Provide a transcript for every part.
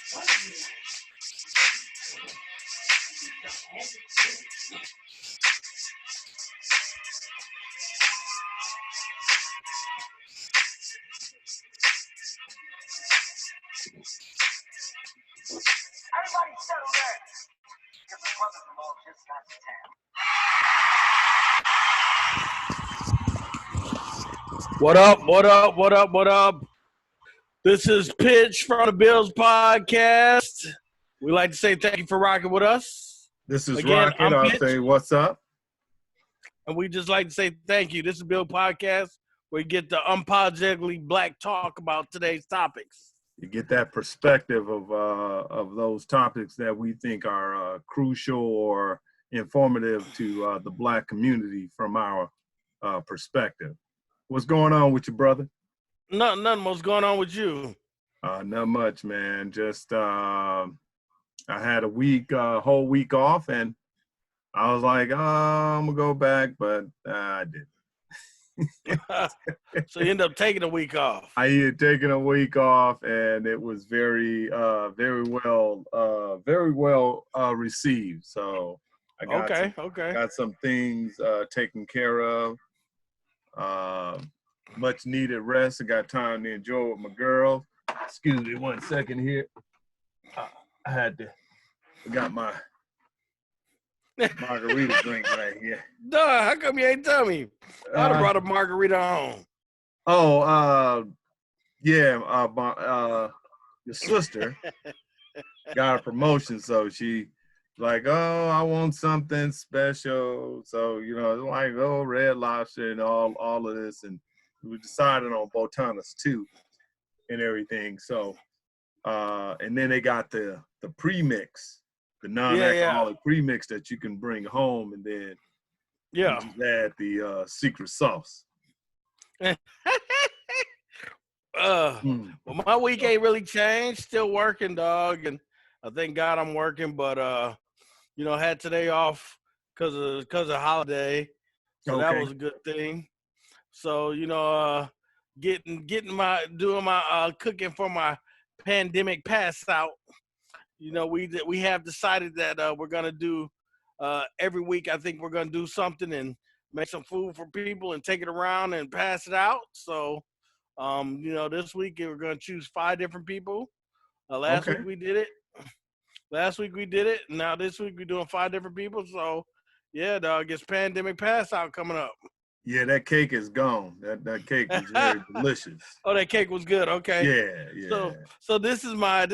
Everybody settle down. Because the brother from all just got to town. What up, what up, what up, what up? This is Pitch from the Bills podcast. We'd like to say thank you for rocking with us. This is Again, Rocket. I'll say what's up. And we just like to say thank you. This is Bill Podcast, where you get the unapologetically black talk about today's topics. You get that perspective of those topics that we think are crucial or informative to the black community from our perspective. What's going on with you, brother? Nothing. What's going on with you? Not much, man. Just I had a whole week off, and I was like, I'm gonna go back, but I didn't. So you end up taking a week off. I ended up taking a week off, and it was very well received. So I got some things taken care of. Much needed rest. I got time to enjoy with my girl. Excuse me 1 second here. I got my margarita drink right here. Duh, how come you ain't tell me? I'd have brought a margarita home. Your sister got a promotion, so she like, oh, I want something special. So, like, oh, Red Lobster and all of this. And we decided on Botanas too and everything. So, and then they got the premix, the non-alcoholic premix that you can bring home, and then you just add the secret sauce. Well, my week ain't really changed. Still working, dog, and I thank God I'm working. But had today off because of holiday, so that was a good thing. So doing my cooking for my pandemic pass out. We have decided that we're gonna do every week. I think we're gonna do something and make some food for people and take it around and pass it out. So, this week we're gonna choose 5 different people. Last week we did it. Now this week we're doing 5 different people. So, yeah, dog, it's pandemic pass out coming up. Yeah, that cake is gone. That cake was very delicious. Oh, that cake was good. Okay. Yeah. So this is my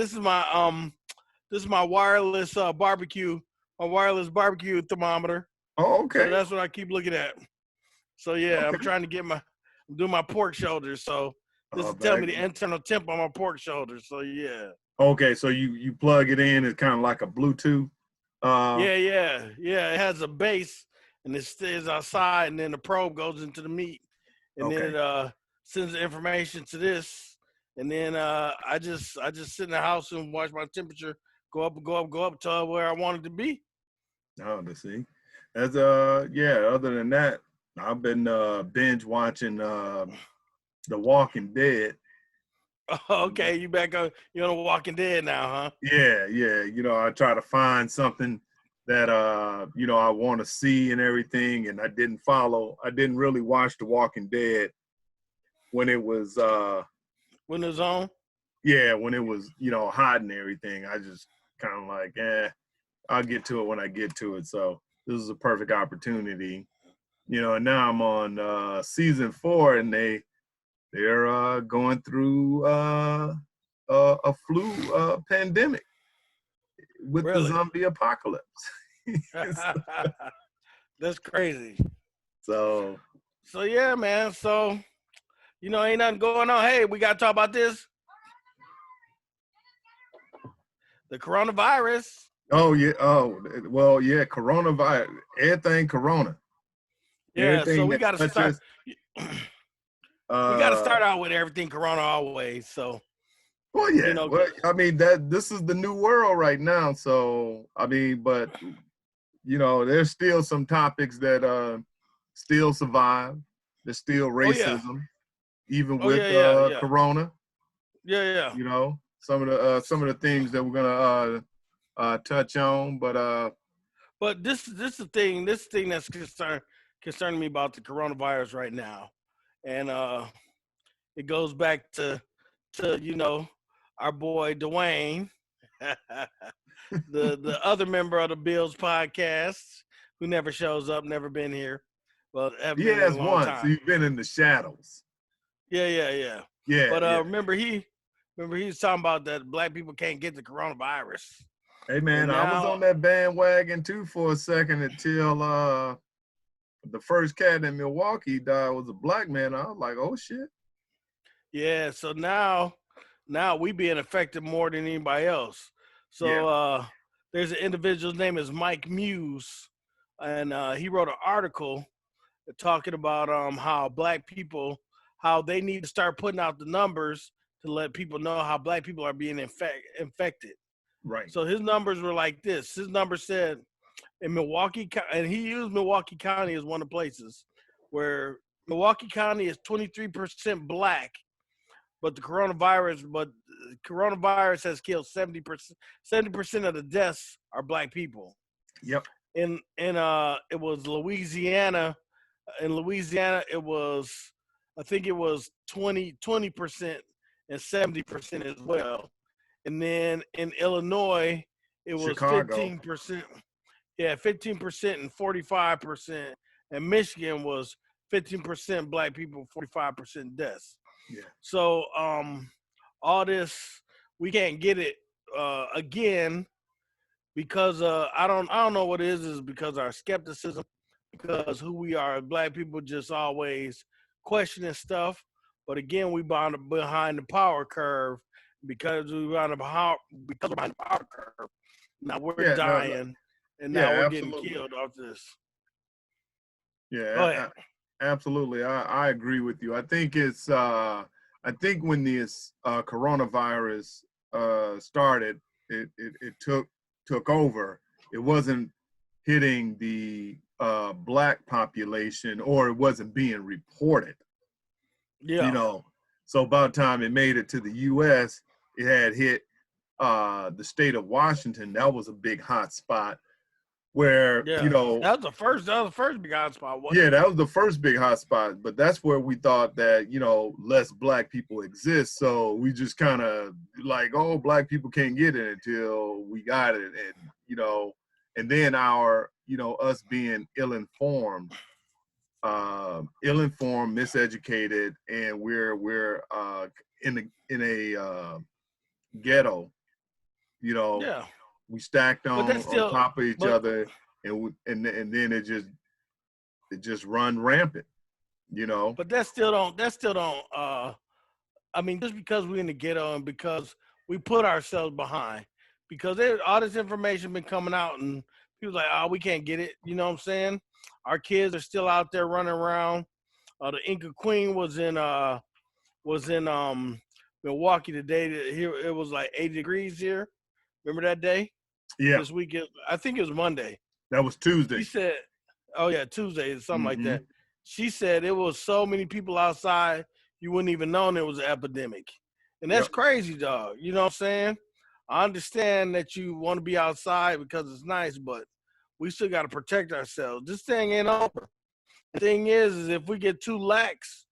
wireless barbecue, my wireless barbecue thermometer. Oh, okay. So that's what I keep looking at. So yeah, I'm trying to I'm doing my pork shoulders. So this is telling me the internal temp on my pork shoulders. So yeah. Okay, so you plug it in. It's kind of like a Bluetooth. Yeah. It has a base, and it stays outside, and then the probe goes into the meat, and then it sends the information to this, and then I just sit in the house and watch my temperature go up to where I want it to be. Oh, to see. As other than that, I've been binge watching The Walking Dead. Oh, okay, you back on you're on The Walking Dead now, huh? Yeah. I try to find something that I want to see and everything, and I didn't really watch The Walking Dead when it was on. Yeah, when it was hot and everything. I just kind of like, I'll get to it when I get to it. So this is a perfect opportunity, and now I'm on season 4, and they're going through a flu pandemic with the zombie apocalypse. That's crazy. So yeah, man. So, ain't nothing going on. Hey, we got to talk about this. The coronavirus. Oh, yeah. Oh, well, yeah, coronavirus. Everything corona. Yeah, everything so we got to start. We got to start out with everything corona always. So. Well, yeah. This is the new world right now. So, but there's still some topics that still survive. There's still racism, even with corona. Yeah. some of the things that we're gonna touch on, but this thing that's concerning me about the coronavirus right now, and it goes back to our boy Dwayne, the other member of the Bills podcast who never shows up, never been here. Well, haven't he been in has a long once. time. He's been in the shadows. Yeah. But remember he was talking about that black people can't get the coronavirus. Hey man, I was on that bandwagon too for a second until the first cat in Milwaukee died was a black man. I was like, oh shit. Yeah, so now we being affected more than anybody else. So there's an individual's name is Mike Muse, and he wrote an article talking about how black people, how they need to start putting out the numbers to let people know how black people are being infected. Right. So his numbers were like this. His number said in Milwaukee, and he used Milwaukee County as one of the places where Milwaukee County is 23% black, but the coronavirus has killed 70% of the deaths are black people. Yep. And it was Louisiana. In Louisiana, it was, I think it was 20% and 70% as well. And then in Illinois, it was Chicago. 15%. Yeah, 15% and 45%. And Michigan was 15% black people, 45% deaths. Yeah. So all this, we can't get it again because I don't know what it is because our skepticism, because who we are, black people just always questioning stuff. But again, we behind the power curve because we're behind the power curve. Now we're dying, and now we're getting killed off this. Yeah, absolutely. I agree with you. I think it's I think when this coronavirus started, it took over. It wasn't hitting the black population, or it wasn't being reported. Yeah. You know, so by the time it made it to the U.S., it had hit the state of Washington. That was a big hot spot where, that was the first big hot spot. Yeah, that was the first big hot spot. But that's where we thought that, less black people exist. So we just kind of like, oh, black people can't get it until we got it. And, and then us being ill-informed, miseducated, and we're in a ghetto, we stacked on top of each other, and then it just run rampant, But that still don't I mean, just because we're in the ghetto and because we put ourselves behind, because all this information been coming out and people like, oh, we can't get it. You know what I'm saying? Our kids are still out there running around. The Inca Queen was in Milwaukee today. Here it was like 80 degrees here. Remember that day? Yeah. This weekend, I think it was Monday. That was Tuesday. She said, oh yeah, Tuesday, something like that. She said it was so many people outside, you wouldn't even know there was an epidemic. And that's crazy, dog. You know what I'm saying? I understand that you want to be outside because it's nice, but we still got to protect ourselves. This thing ain't over. The thing is if we get too lax,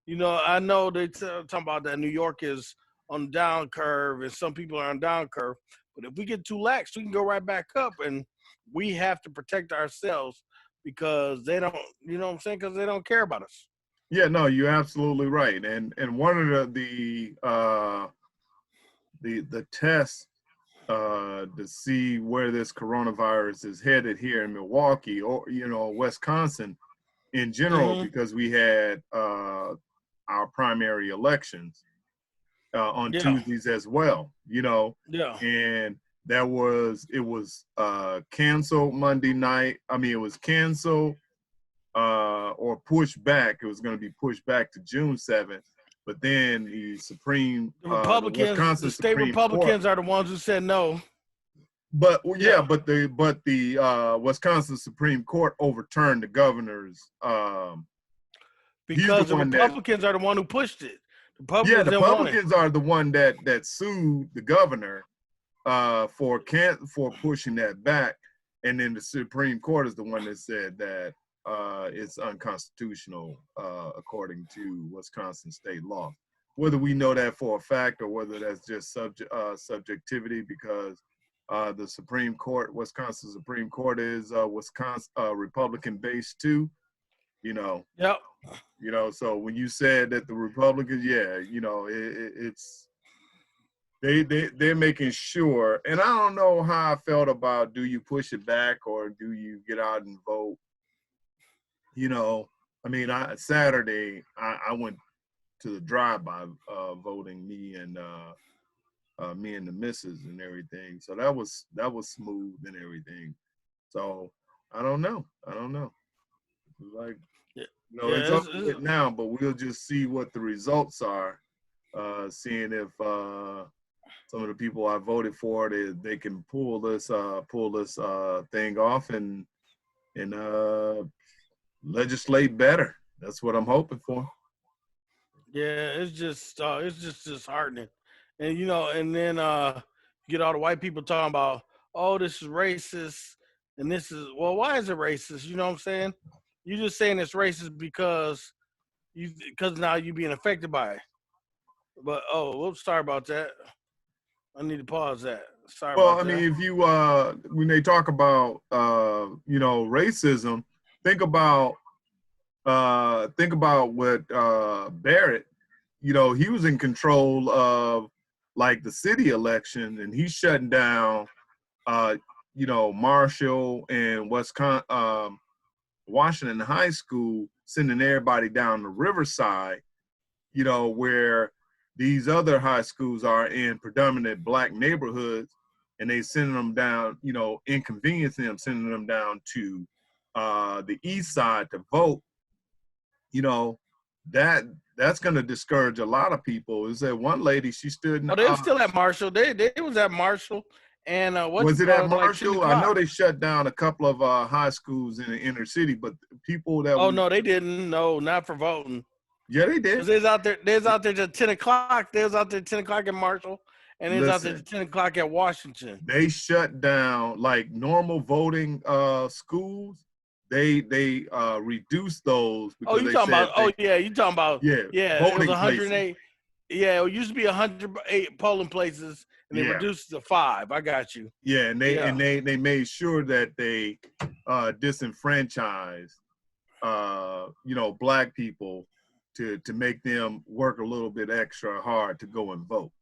I know they talking about that New York is on the down curve and some people are on down curve. But if we get too lax, we can go right back up, and we have to protect ourselves because they don't, you know what I'm saying? Because they don't care about us. Yeah, no, you're absolutely right. And one of the tests to see where this coronavirus is headed here in Milwaukee or Wisconsin in general, because we had our primary elections on Tuesdays as well, and it was canceled Monday night. I mean, it was canceled or pushed back. It was going to be pushed back to June 7th. But then the Republicans, the state Republicans are the ones who said no. But but the Wisconsin Supreme Court overturned the governor's because the Republicans are the one who pushed it. Yeah, Republicans the didn't want it. Republicans are the one that sued the governor for pushing that back, and then the Supreme Court is the one that said that it's unconstitutional according to Wisconsin state law. Whether we know that for a fact or whether that's just subjectivity, because the Supreme Court, Wisconsin Supreme Court, is Wisconsin Republican based too. You know, Yep. So when you said that the Republicans, yeah, it's they're making sure, and I don't know how I felt about, do you push it back or do you get out and vote? I mean, Saturday I went to the drive-by voting, me and the missus and everything. So that was smooth and everything. So I don't know. Like, Yeah, it's over with now, but we'll just see what the results are. Seeing if some of the people I voted for, they can pull this thing off and legislate better. That's what I'm hoping for. Yeah, it's just disheartening, and and then you get all the white people talking about, oh, this is racist, and this is, well, why is it racist? You know what I'm saying? You just saying it's racist because now you being affected by it. But whoops, sorry about that. I need to pause that. Sorry Well, about I that. mean, if you when they talk about racism, think about what Barrett, he was in control of like the city election, and he's shutting down Marshall and Washington High School, sending everybody down the Riverside, where these other high schools are in predominant black neighborhoods, and they sending them down, inconveniencing them, sending them down to the east side to vote. That's going to discourage a lot of people. Is that one lady, she stood in the They were still at Marshall. They was at Marshall, and was it at like Marshall? I know they shut down a couple of high schools in the inner city, but people that no, they didn't. No, not for voting. Yeah, they did. They was out there till 10 o'clock. They was out there 10 o'clock at Marshall, and they was out there till 10 o'clock at Washington. They shut down like normal voting schools. They reduced those because you talking about? You talking about? Yeah, it was 108. Places. Yeah, it used to be 108 polling places, and they reduced it to 5. I got you. Yeah, and they made sure that they disenfranchised black people to make them work a little bit extra hard to go and vote.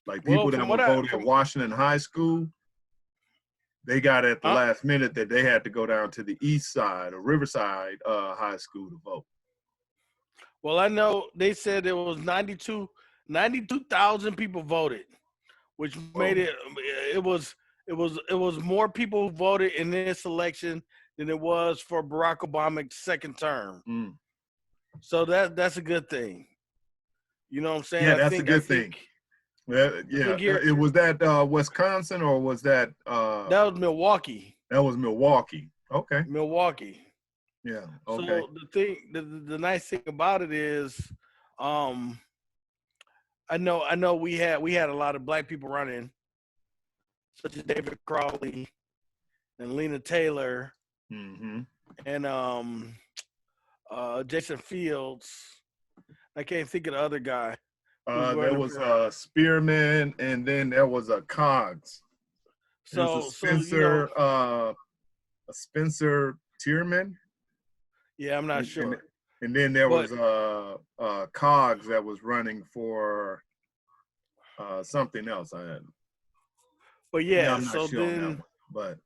Like people that were voting at Washington High School, they got at the last minute that they had to go down to the east side or Riverside High School to vote. Well, I know they said there was 92,000 people voted, which made it was more people who voted in this election than it was for Barack Obama's second term. Mm. So that's a good thing. You know what I'm saying? Yeah, that's a good thing. Yeah, it was that Wisconsin, or was that that was Milwaukee. That was Milwaukee. Okay. Milwaukee. Yeah. Okay. So the nice thing about it is, I know we had a lot of black people running, such as David Crawley and Lena Taylor, mm-hmm. and Jason Fields. I can't think of the other guy. There was Spearman, and then there was a Cogs. So Spencer, a Spencer Tierman. Yeah, I'm not sure. And then there was Cogs that was running for something else. But yeah, I'm not sure on that one, but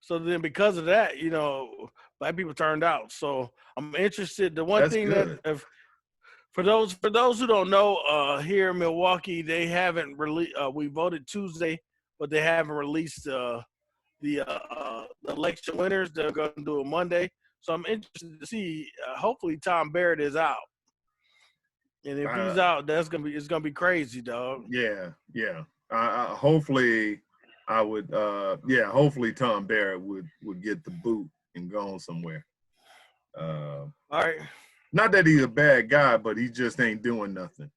so then because of that, black people turned out. So I'm interested. The one thing good. That for those who don't know, here in Milwaukee, they haven't released. We voted Tuesday, but they haven't released the election winners. They're going to do it Monday. So I'm interested to see. Hopefully, Tom Barrett is out, and if he's out, it's gonna be crazy, dog. Yeah. Hopefully, hopefully Tom Barrett would get the boot and go on somewhere. All right. Not that he's a bad guy, but he just ain't doing nothing.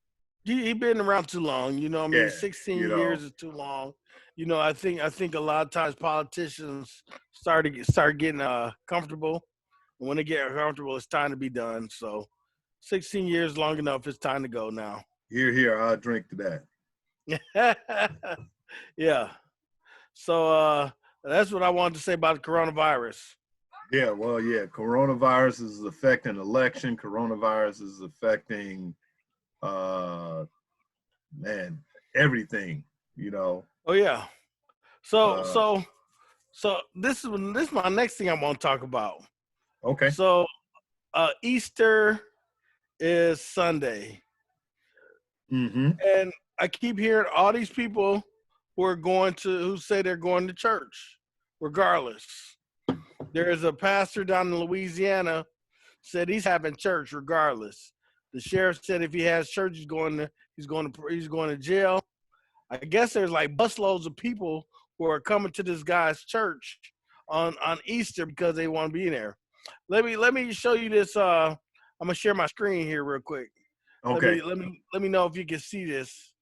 he been around too long. You know, I mean, Yeah, 16 you years know. is too long. You know, I think a lot of times politicians start getting comfortable. And when they get comfortable, it's time to be done. So 16 years long enough. It's time to go now. Here, I'll drink to Yeah. So that's what I wanted to say about the coronavirus. Yeah, well, yeah, coronavirus is affecting election. Coronavirus is affecting, uh, man, everything. You know. Oh yeah. So Uh, so so this is my next thing I want to talk about. okay. So Easter is Sunday, Mm-hmm. and I keep hearing all these people who say they're going to church, regardless. There is a pastor down in Louisiana said he's having church regardless. The sheriff said if he has church, he's going to jail. I guess there's like busloads of people who are coming to this guy's church on Easter because they want to be there. Let me show you this. I'm gonna share my screen here real quick. Let Okay. me let me know if you can see this.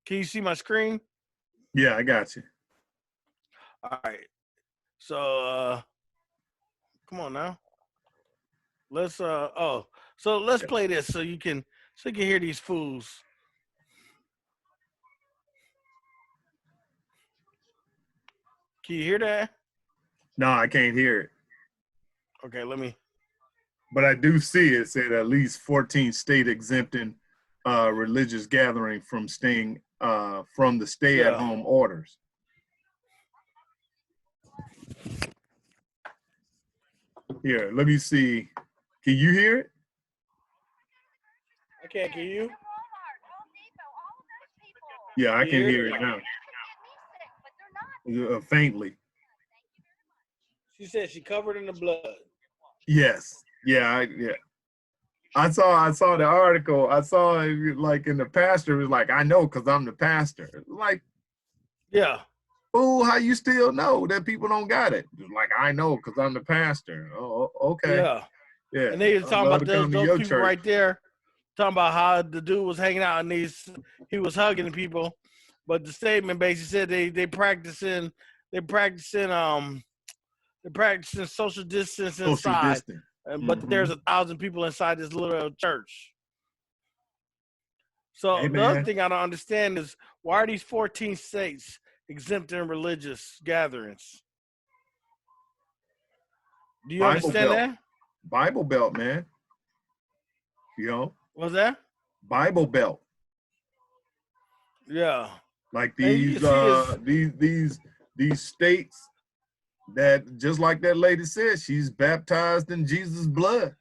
Can you see my screen? Yeah, I got you. All right. So come on now. Let's so let's play this so you can hear these fools. Can you hear that? No, I can't hear it, Okay, let me. but I do see it said at least 14 state exempting religious gathering from staying from the Yeah. stay-at-home orders. Here, let me see. Can you hear it? I can't hear you. Yeah, I You can hear hear it? it now. Faintly. She said she covered in the blood. Yes. Yeah. I saw the article. I saw it, like, in the pastor was like, I know because I'm the pastor. Like, Yeah. fool, how you still know that people don't got it? Just like, I know because I'm the pastor. Oh, okay. Yeah. Yeah. And they were I'd talking love about to come to those your people church. right there, talking about how the dude was hanging out and he was hugging people, but the statement basically said they practicing social distance Social inside, distance. but there's Mm-hmm. 1,000 people inside this little church. So Hey, the other man. thing I don't understand is why are these 14 states exempting religious gatherings? Do you Bible understand Belt. that? Bible Belt, man. You know, What's that? Bible Belt. Yeah. Like And you these can see this. these states that, just like that lady said, she's baptized in Jesus' blood.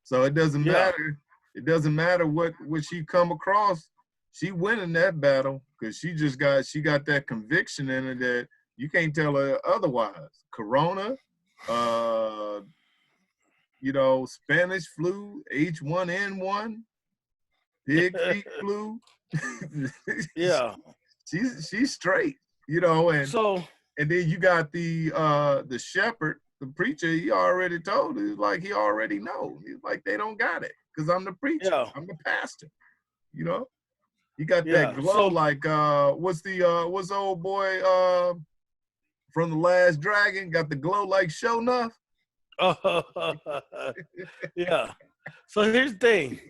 So it doesn't Yeah. matter. It doesn't matter what she come across. She winning that battle because she got that conviction in her that you can't tell her otherwise. Corona, Spanish flu, H1N1, pig feet flu. Yeah. she's straight, and So then you got the shepherd, the preacher. He already told her, like, he already know. He's like, they don't got it because I'm the preacher, yeah. I'm the pastor. You know, he got that Yeah. glow. So Like what's the old boy from The Last Dragon? Got the glow like show enough. yeah. So here's the thing.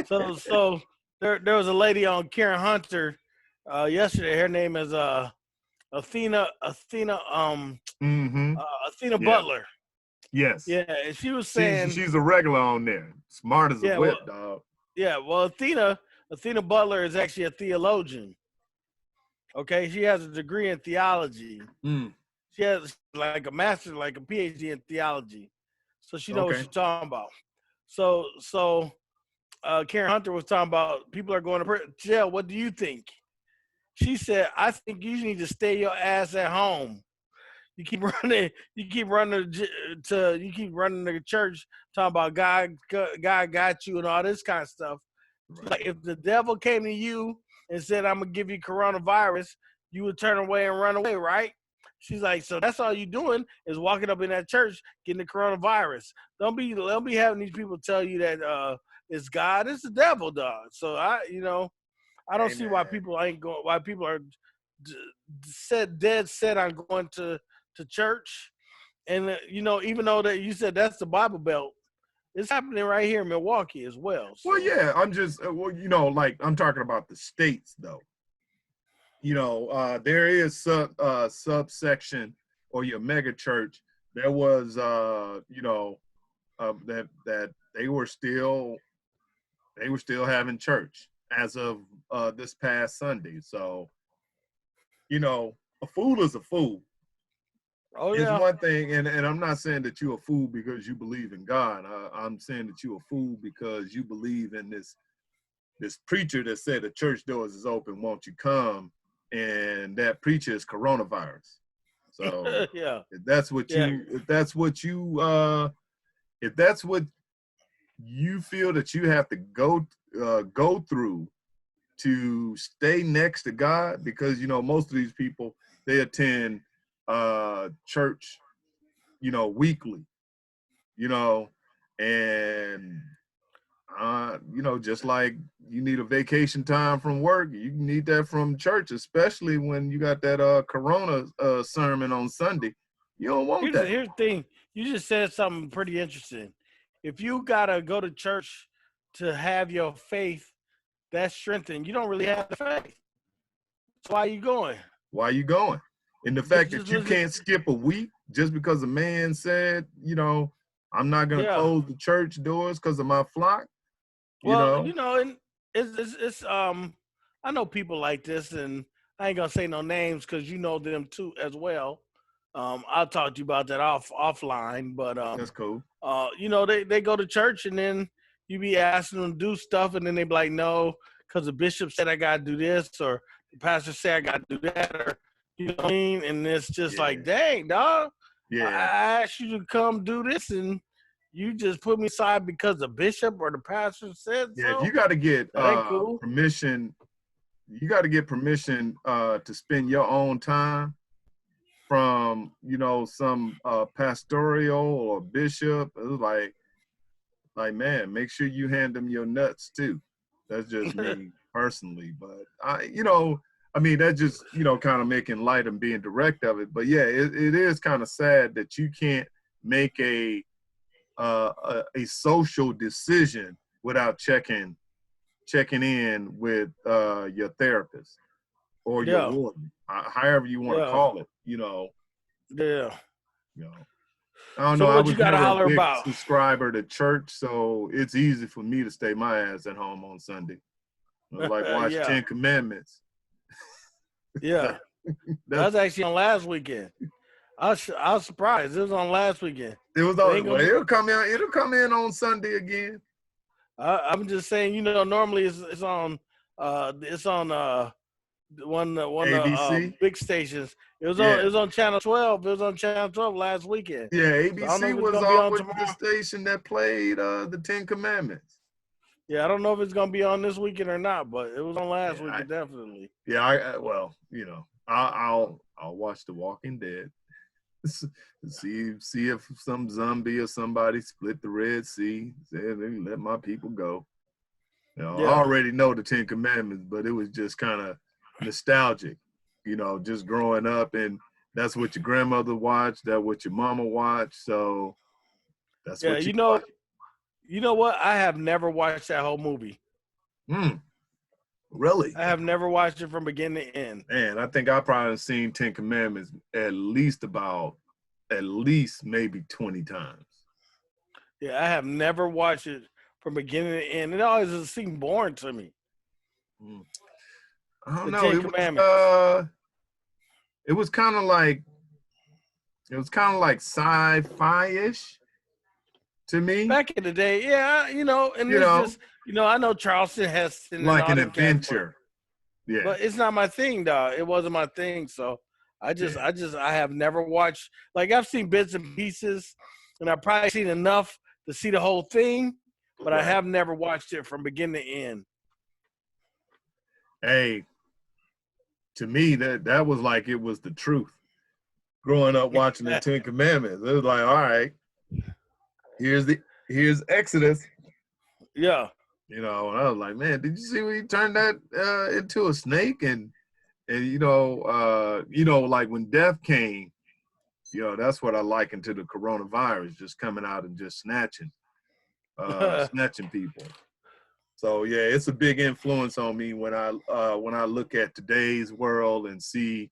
So there was a lady on Karen Hunter yesterday. Her name is Athena Mm-hmm. Athena Yeah. Butler. Yes. Yeah, and she was saying, She's a regular on there. Smart as a yeah, whip, well, dog. yeah, well, Athena Butler is actually a theologian. Okay, she has a degree in theology. Mm. She has like a master, like a PhD in theology, so she knows what Okay. she's talking about. So Karen Hunter was talking about people are going to jail. What do you think? She said, I think you need to stay your ass at home. You keep running to church talking about God got you and all this kind of stuff. Right. Like if the devil came to you and said, I'm gonna give you coronavirus, you would turn away and run away, right? She's like, so that's all you doing is walking up in that church getting the coronavirus. Don't be having these people tell you that it's God, it's the devil, dog. So I don't see why Amen. people ain't going. Why people are dead set on going to church. And even though that you said that's the Bible Belt, it's happening right here in Milwaukee as well. So. Well, yeah, I'm just like I'm talking about the states though. There is subsection or your mega church. There was that they were still having church as of this past Sunday. So, a fool is a fool. Oh It's yeah. one thing, and I'm not saying that you're a fool because you believe in God. I'm saying that you're a fool because you believe in this preacher that said the church doors is open, won't you come? And that preacher is coronavirus. So yeah. if that's what you feel that you have to go through to stay next to God, because most of these people, they attend church weekly, and just like you need a vacation time from work, you need that from church, especially when you got that corona sermon on Sunday. You don't want that. Here's the thing. You just said something pretty interesting. If you gotta go to church to have your faith that's strengthened, you don't really have the faith. So why are you going? Why are you going? And the fact that you can't skip a week just because a man said, I'm not gonna close the church doors because of my flock. And it's I know people like this, and I ain't gonna say no names because you know them too as well. I'll talk to you about that offline, but that's cool. They go to church and then you be asking them to do stuff, and then they be like, no, because the bishop said I gotta do this, or the pastor said I gotta do that, or you know what I mean? And it's just like, dang, dog. Yeah. I asked you to come do this, and you just put me aside because the bishop or the pastor said so. Yeah, you got to get cool. permission. You got to get permission to spend your own time from some pastoral or bishop. It was like man, make sure you hand them your nuts too. That's just me personally, but that's just kind of making light and being direct of it. But yeah, it is kind of sad that you can't make a social decision without checking in with your therapist or your warden, however you want to call it. Yeah. I don't know. I was never a big subscriber to church, so it's easy for me to stay my ass at home on Sunday. Like watch 10 Commandments. Yeah. That was actually on last weekend. I was surprised. It was on last weekend. It was on. It'll come in on Sunday again. I'm just saying, normally it's on one ABC? Big stations. It was on Channel 12. It was on Channel 12 last weekend. Yeah, ABC was always the station that played the 10 Commandments. Yeah, I don't know if it's gonna be on this weekend or not, but it was on last weekend definitely. Yeah, I'll watch The Walking Dead. See if some zombie or somebody split the Red Sea, said they let my people go. I already know the 10 Commandments, but it was just kind of nostalgic, just growing up, and that's what your grandmother watched, that's what your mama watched, so that's what you watch. You know what? I have never watched that whole movie. Really? I have never watched it from beginning to end. Man, I think I probably have seen 10 Commandments at least maybe 20 times. Yeah, I have never watched it from beginning to end. It always just seemed boring to me. I don't know. It was kind of like sci-fi-ish to me. Back in the day, just I know Charleston Heston, like an adventure. Yeah, but it's not my thing, dog. It wasn't my thing, so I have never watched. Like, I've seen bits and pieces, and I've probably seen enough to see the whole thing, but I have never watched it from beginning to end. Hey, to me, that was like it was the truth. Growing up watching the 10 Commandments, it was like, all right, here's Exodus. Yeah. You know, and I was like, man, did you see when he turned that into a snake? And like when death came, that's what I liken to the coronavirus, just coming out and just snatching people. So yeah, it's a big influence on me when I look at today's world and see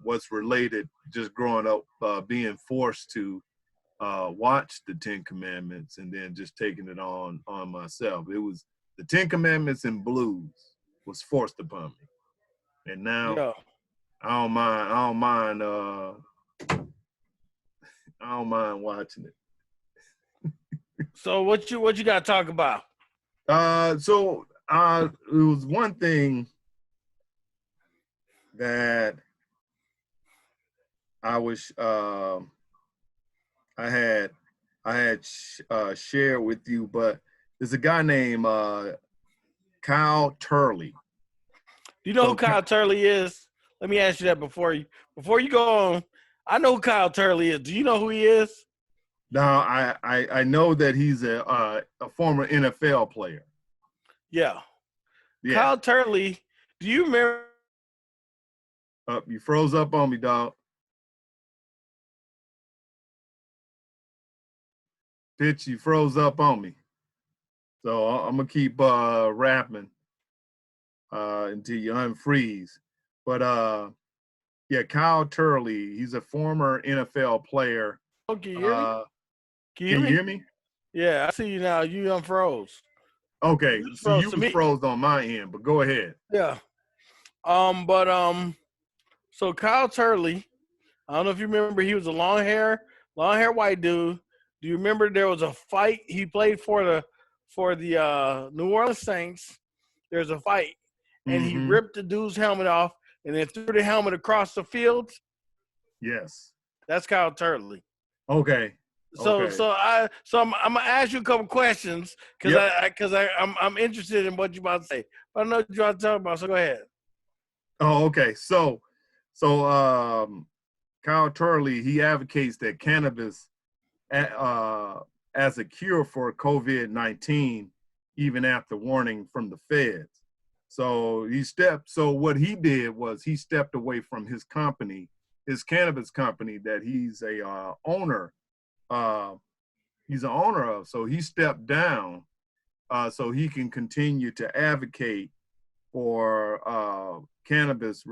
what's related, just growing up, being forced to watch the Ten Commandments and then just taking it on myself. It was the Ten Commandments and blues was forced upon me, and now Yeah. I don't mind watching it. So what you got to talk about? So it was one thing that I was I had shared with you, but there's a guy named Kyle Turley. Do you know who Kyle Turley is? Let me ask you that before you go on. I know who Kyle Turley is. Do you know who he is? Now I know that he's a former NFL player. Yeah. Kyle Turley. Do you remember? You froze up on me, dog. Pitch, you froze up on me. So I'm gonna keep rapping until you unfreeze. But yeah, Kyle Turley, he's a former NFL player. Oh, can you hear me? Can you hear me? Yeah, I see you now. You unfroze. Okay, so you was froze on my end, but go ahead. Yeah. So Kyle Turley, I don't know if you remember, he was a long hair white dude. Do you remember there was a fight? He played for the New Orleans Saints. There's a fight, and he ripped the dude's helmet off and then threw the helmet across the field. Yes. That's Kyle Turley. Okay. So I'm gonna ask you a couple questions because I'm interested in what you're about to say. But I know what you're about to talk about, so go ahead. Oh, okay. So Kyle Turley, he advocates that cannabis as a cure for COVID-19, even after warning from the feds. So what he did was he stepped away from his company, his cannabis company that he's a owner. He's an owner of. So he stepped down so he can continue to advocate for cannabis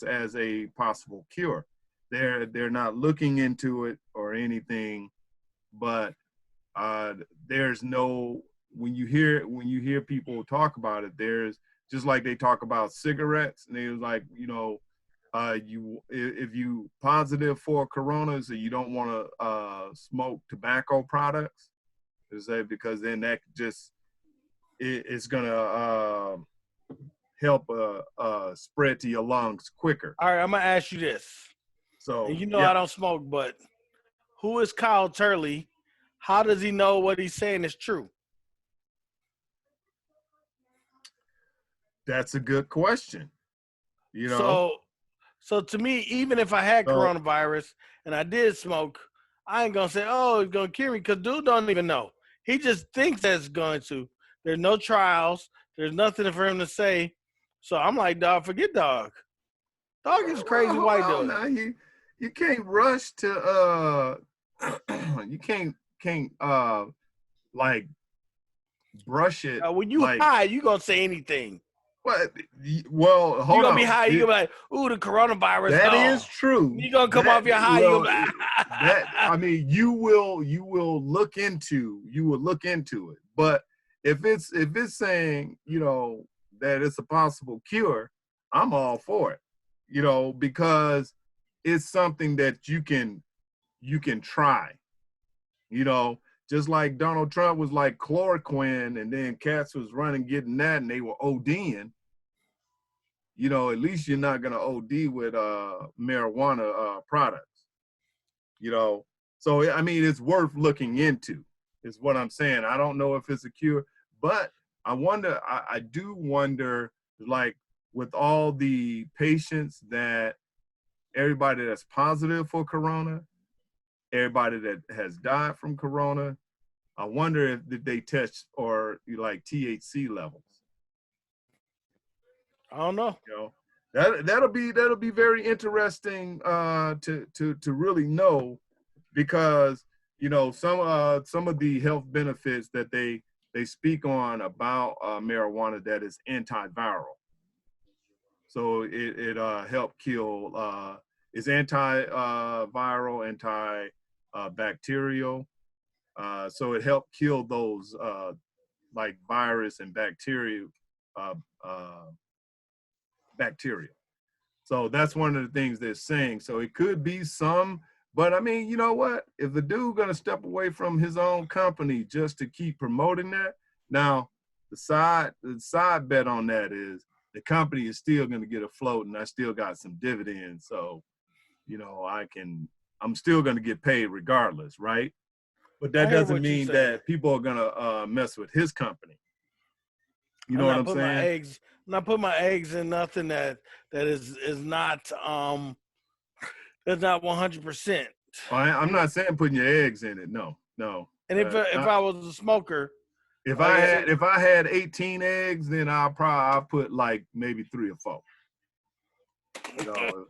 as a possible cure. They're not looking into it or anything, but there's no, when you hear people talk about it, there's just like they talk about cigarettes, and they're like, if you positive for corona, so you don't want to smoke tobacco products, because then that just it's gonna help spread to your lungs quicker. All right, I'm gonna ask you this. So and I don't smoke, but who is Kyle Turley? How does he know what he's saying is true? That's a good question. So to me, even if I had coronavirus and I did smoke, I ain't gonna say, oh, it's gonna cure me, because dude don't even know. He just thinks that it's going to. There's no trials. There's nothing for him to say. So I'm like, dog, forget dog. Dog is crazy white dude. Now, you can't rush to you can't like brush it. When you high, you gonna say anything. What? Well, hold on. You gonna be high. You gonna be like, ooh, the coronavirus. That is true. You gonna come off your high. You will look into it. But if it's saying, that it's a possible cure, I'm all for it. Because it's something that you can try. Just like Donald Trump was like chloroquine, and then cats was running getting that, and they were ODing. At least you're not gonna OD with marijuana products. So I mean, it's worth looking into, is what I'm saying. I don't know if it's a cure, but I do wonder, like, with all the patients that everybody that's positive for corona, everybody that has died from corona, I wonder if did they test or like THC levels. I don't know. You know, that'll be very interesting to really know, because you know some of the health benefits that they speak on about marijuana, that is antiviral. So it help kill it's antiviral, antibacterial. So it helped kill those like virus and uh, uh, bacteria. So that's one of the things they're saying. So it could be some, but I mean, you know what? If the dude gonna step away from his own company just to keep promoting that, now the side bet on that is the company is still gonna get afloat, and I still got some dividends. So, you know, I'm still gonna get paid regardless, right? But I that hear doesn't what you're mean saying. that people are gonna mess with his company. You know I'm what not I'm putting my saying? eggs. I'm not putting my eggs in nothing that is not that's not 100%. I'm not saying putting your eggs in it. No, no. And if I was a smoker, If like I had 18 eggs, then I'll put like maybe 3 or 4. You know,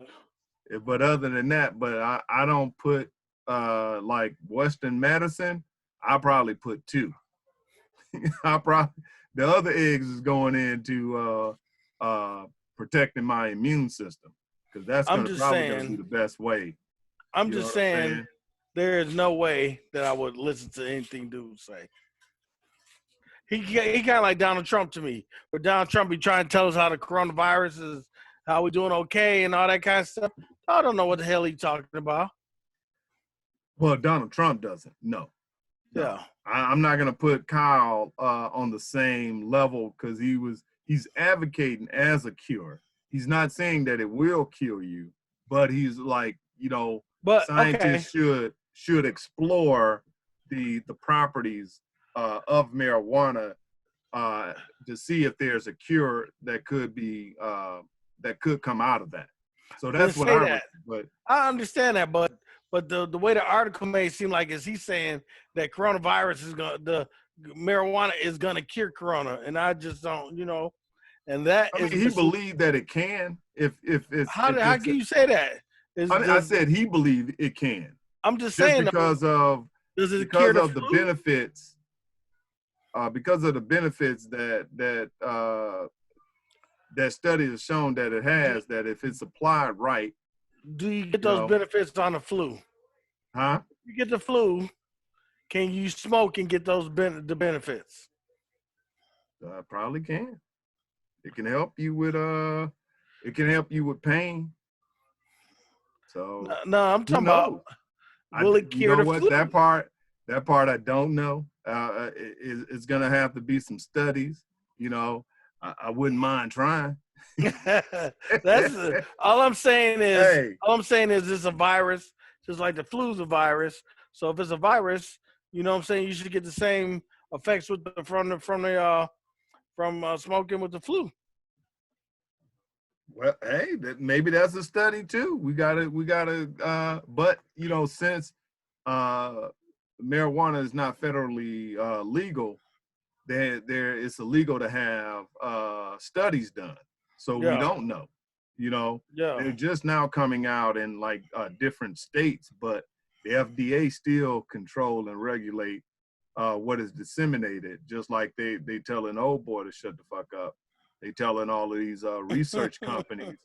but other than that, but I don't put like Western medicine. I probably put 2. I probably the other eggs is going into protecting my immune system, because that's I'm gonna just probably gonna be saying, the best way. I'm You know just what I'm saying, saying? there is no way that I would listen to anything dude say. He kind of like Donald Trump to me, where Donald Trump be trying to tell us how the coronavirus is, how we doing okay, and all that kind of stuff. I don't know what the hell he's talking about. Well, Donald Trump doesn't. No. No, Yeah, I'm not gonna put Kyle on the same level, because he's advocating as a cure. He's not saying that it will kill you, but he's like, you know, but okay, scientists should explore the properties of marijuana to see if there's a cure that could be that could come out of that. So then that's what say I would. that. But I understand that, but the way the article made it seem like is he's saying that coronavirus is gonna the marijuana is gonna cure corona, and I just don't, and that I mean, is he believed that it can how if how it's can you say that? Is I does said he believed it can, I'm just just saying though, does it cure the the flu? benefits, that study has shown that it Do, has, that if it's applied right, do you get you those know, benefits on the flu? huh? If you get the flu, can you smoke and get the benefits? Probably can. It can help you with pain. So No, I'm who talking about knows? will it You cure know the what, flu? that part I don't know. It's gonna have to be some studies. You know, I wouldn't mind trying. That's all I'm saying is Hey, it's a virus, just like the flu's a virus. So if it's a virus, you know what I'm saying, you should get the same effects with from smoking with the flu. well, hey, maybe that's a study too. But you know, since uh, marijuana is not federally legal, there it's illegal to have studies done. So we Yeah, don't know. You know, yeah, they're just now coming out in like different states, but the FDA still control and regulate what is disseminated, just like they telling old boy to shut the fuck up. They telling all of these research companies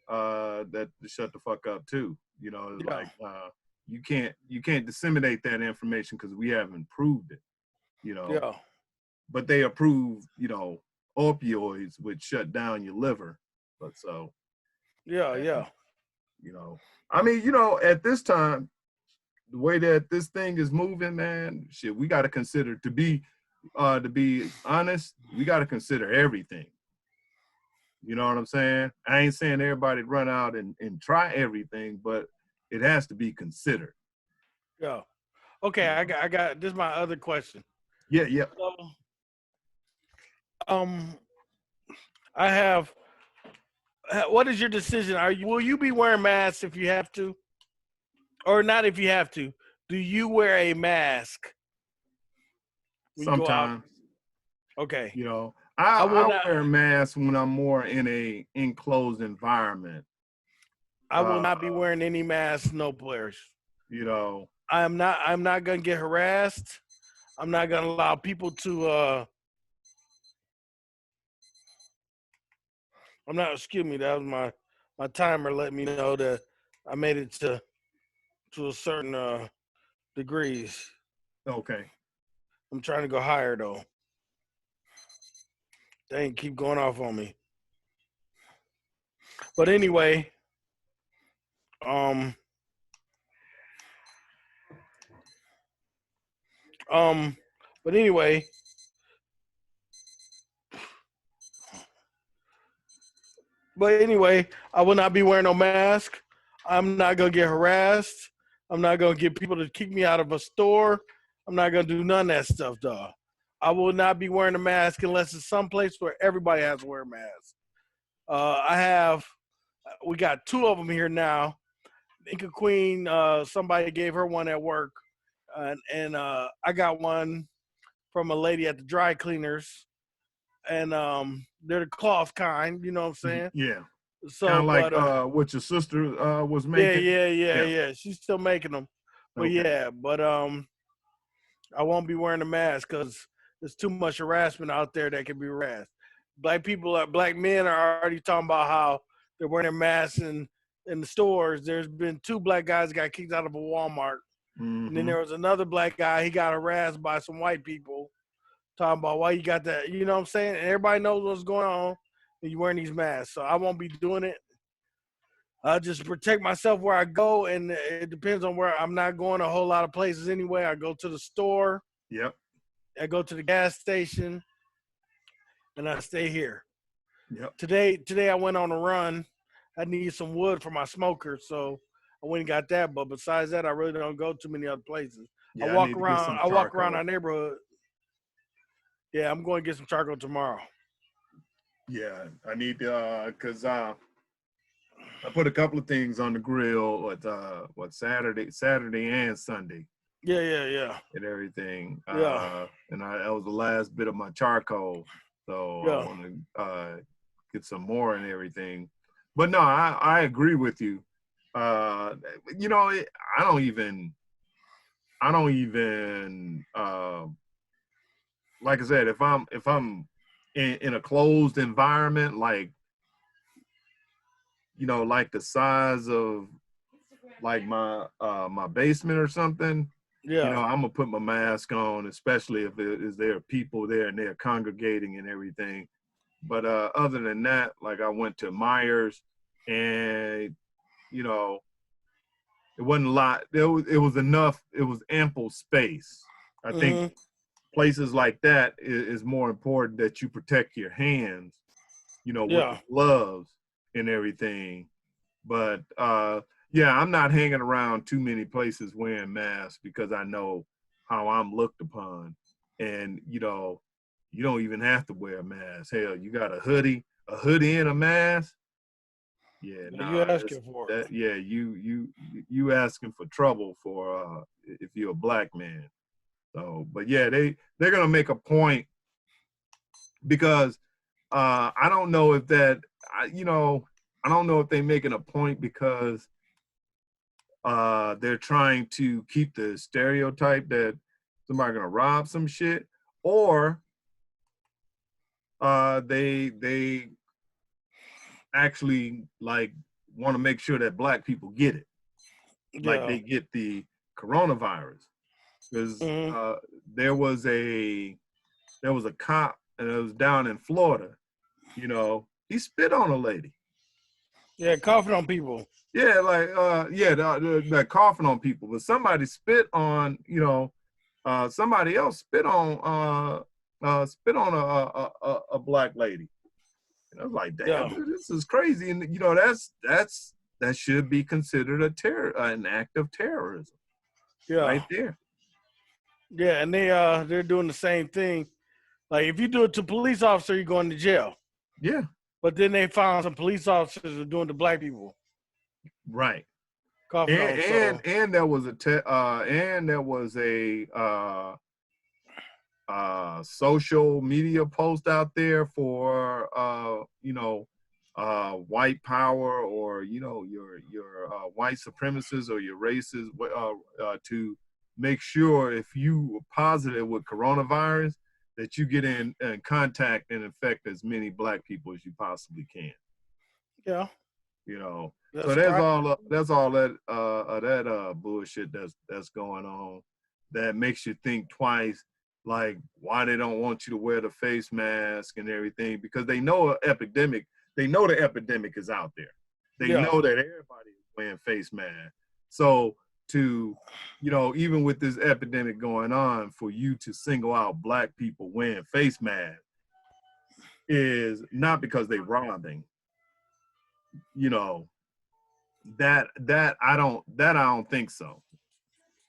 that to shut the fuck up too. You know, it's yeah, like you can't disseminate that information because we haven't proved it. You know, yeah, but they approve, you know, opioids, which shut down your liver. But so, yeah, and, yeah. you know, I mean, you know, at this time, the way that this thing is moving, man, shit, we got to consider to be honest, we got to consider everything. You know what I'm saying? I ain't saying everybody run out and try everything, but it has to be considered. Yeah. Okay, You I know? got this is my other question. Yeah, yeah. So, um, I have. What is your decision? Will you be wearing masks if you have to, or not if you have to? Do you wear a mask when you go out? Sometimes, Okay. you know, I will I not. wear a mask when I'm more in a enclosed environment. I will not be wearing any mask. No players. You know, I'm not gonna get harassed. I'm not gonna allow people to. I'm not. Excuse me. That was my timer. Let me know that I made it to a certain degrees. okay. I'm trying to go higher though. They ain't keep going off on me. But anyway, um, um, but anyway, I will not be wearing no mask. I'm not gonna get harassed. I'm not gonna get people to kick me out of a store. I'm not gonna do none of that stuff, dog. I will not be wearing a mask unless it's someplace where everybody has to wear a mask. We got two of them here now. Inca Queen, somebody gave her one at work, and I got one from a lady at the dry cleaners, and they're the cloth kind. You know what I'm saying? Yeah. So, Kind of like but what your sister was yeah, making. yeah. She's still making them, but Okay. yeah, but I won't be wearing a mask because there's too much harassment out there that can be harassed. Black men are already talking about how they're wearing their masks in the stores. There's been two black guys that got kicked out of a Walmart. And then there was another black guy, he got harassed by some white people talking about why you got that, you know what I'm saying? And everybody knows what's going on and you're wearing these masks. So I won't be doing it. I just protect myself where I go, and it depends on where. I'm not going a whole lot of places anyway. I go to the store. Yep. I go to the gas station, and I stay here. Yep. Today I went on a run. I need some wood for my smoker, so I went and got that. But besides that, I really don't go too many other places. Yeah, I walk need to get some around. I walk around charcoal. our neighborhood. Yeah, I'm going to get some charcoal tomorrow. Yeah, I need to because I put a couple of things on the grill what Saturday and Sunday Yeah. and everything. Yeah. And that was the last bit of my charcoal. So I Yeah. want to get some more and everything. But no, I agree with you. You know, I don't even like I said, if I'm in a closed environment, like, you know, like the size of like my my basement or something, Yeah. you know, I'm gonna put my mask on, especially if there are people there and they're congregating and everything. But other than that, like I went to Myers, and you know, it wasn't a lot. It was enough. It was ample space. I think places like that is more important that you protect your hands, you know, with the gloves and everything. But yeah, I'm not hanging around too many places wearing masks because I know how I'm looked upon. And you know, you don't even have to wear a mask. Hell, you got a hoodie and a mask. Yeah, You asking for it. yeah, you asking for trouble for if you're a black man. So, but yeah, they're gonna make a point because I don't know if that you know, I don't know if they're making a point because they're trying to keep the stereotype that somebody's gonna rob some shit, or they actually like want to make sure that black people get it, like they get the coronavirus. Because there was a cop, and it was down in Florida. You know, he spit on a lady. Yeah, coughing on people. Yeah, like that coughing on people. But somebody spit on, you know, somebody else spit on a black lady. And I was like, damn, dude, this is crazy. And you know, that should be considered an act of terrorism. Yeah. Right there. Yeah, and they're doing the same thing. Like if you do it to a police officer, you're going to jail. Yeah. But then they found some police officers were doing to black people. Right. And there was a social media post out there for white power, or your white supremacists or your racists, to make sure if you are positive with coronavirus that you get in contact and infect as many black people as you possibly can. Yeah. So that's all that bullshit that's going on, that makes you think twice, like why they don't want you to wear the face mask and everything, because they know the epidemic is out there. They know that everybody is wearing face masks. So to, even with this epidemic going on, for you to single out black people wearing face masks is not because they're robbing. That I don't think so.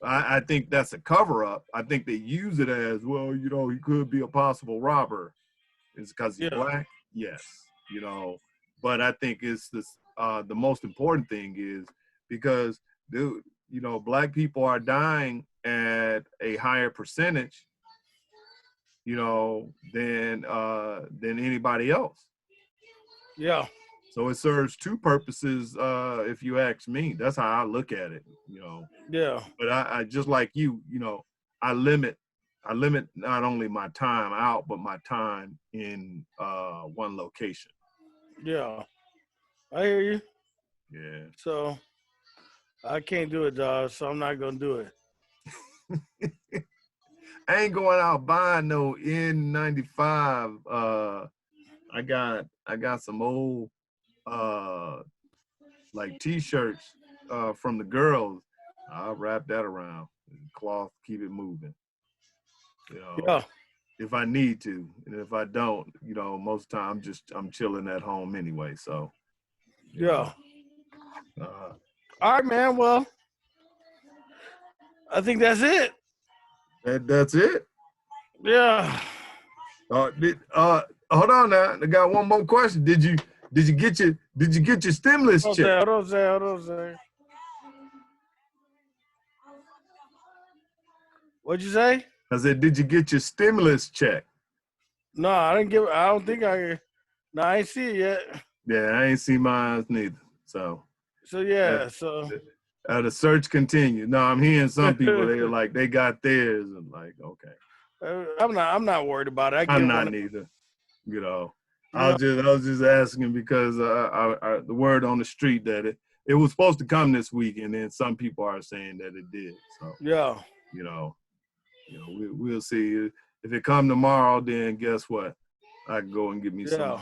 I think that's a cover up. I think they use it as, well, he could be a possible robber. It's because he's black. Yes, but I think it's this. The most important thing is because, dude, black people are dying at a higher percentage, than anybody else. Yeah. So it serves two purposes, if you ask me. That's how I look at it, Yeah. But I just like you, I limit not only my time out, but my time in one location. Yeah. I hear you. Yeah. So I can't do it, dog. So I'm not gonna do it. I ain't going out buying no N95. I got some old like t-shirts from the girls. I'll wrap that around cloth, keep it moving. Yeah. If I need to, and if I don't, most of the time I'm chilling at home anyway. So yeah. All right, man. Well, I think that's it. That's it. Yeah. Hold on now. I got one more question. Did you get your stimulus check? Hold on. What'd you say? I said, did you get your stimulus check? No, I didn't give. I don't think I. No, I ain't see it yet. Yeah, I ain't seen mine neither. So yeah. The search continues. No, I'm hearing some people they got theirs, and like, okay. I'm not worried about it. I'm not neither. I was just asking because the word on the street that it was supposed to come this week, and then some people are saying that it did. So yeah. We'll see. If it come tomorrow, then guess what? I can go and give me some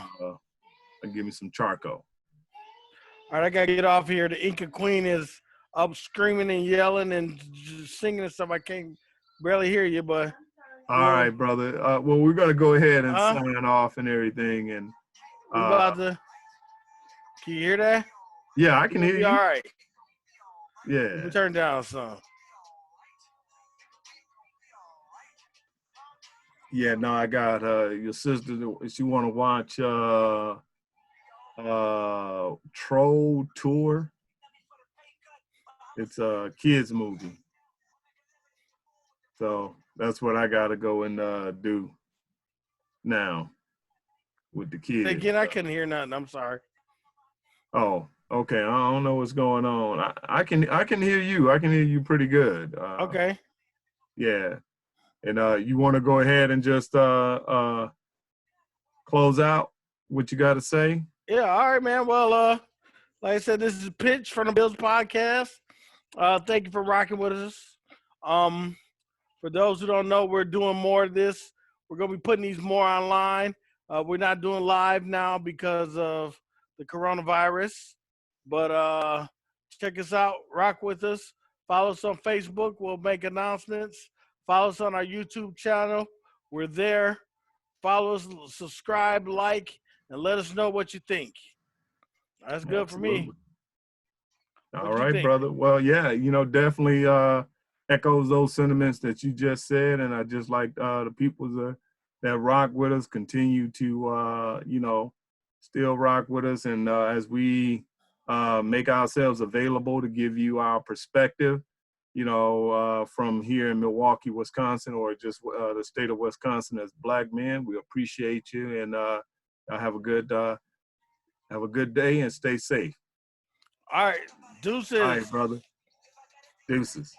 charcoal. All right, I gotta get off here. The Inca Queen is up screaming and yelling and singing and stuff. I can't barely hear you, but. All right, brother. Well, we're gonna go ahead and sign off and everything, and we about to. Can you hear that? Yeah, I can hear you. All right. Yeah. Let me turn down some. Yeah, no, I got your sister. She want to watch Troll Tour. It's a kids movie, so that's what I gotta go and do now with the kids. Again, I couldn't hear nothing. I'm sorry. Oh, okay. I don't know what's going on. I can hear you. I can hear you pretty good. Okay. Yeah. And you want to go ahead and just close out what you got to say? Yeah. All right, man. Well, like I said, this is Pitch from the Bills podcast. Thank you for rocking with us. For those who don't know, we're doing more of this. We're going to be putting these more online. We're not doing live now because of the coronavirus. But check us out. Rock with us. Follow us on Facebook. We'll make announcements. Follow us on our YouTube channel. We're there. Follow us, subscribe, like, and let us know what you think. That's good Absolutely. for me. All right, brother. Well, yeah, definitely echoes those sentiments that you just said. And I just like the people that rock with us continue to, still rock with us. And as we make ourselves available to give you our perspective, from here in Milwaukee, Wisconsin, or just the state of Wisconsin as Black men. We appreciate you, and have a good day and stay safe. All right, deuces. All right, brother. Deuces.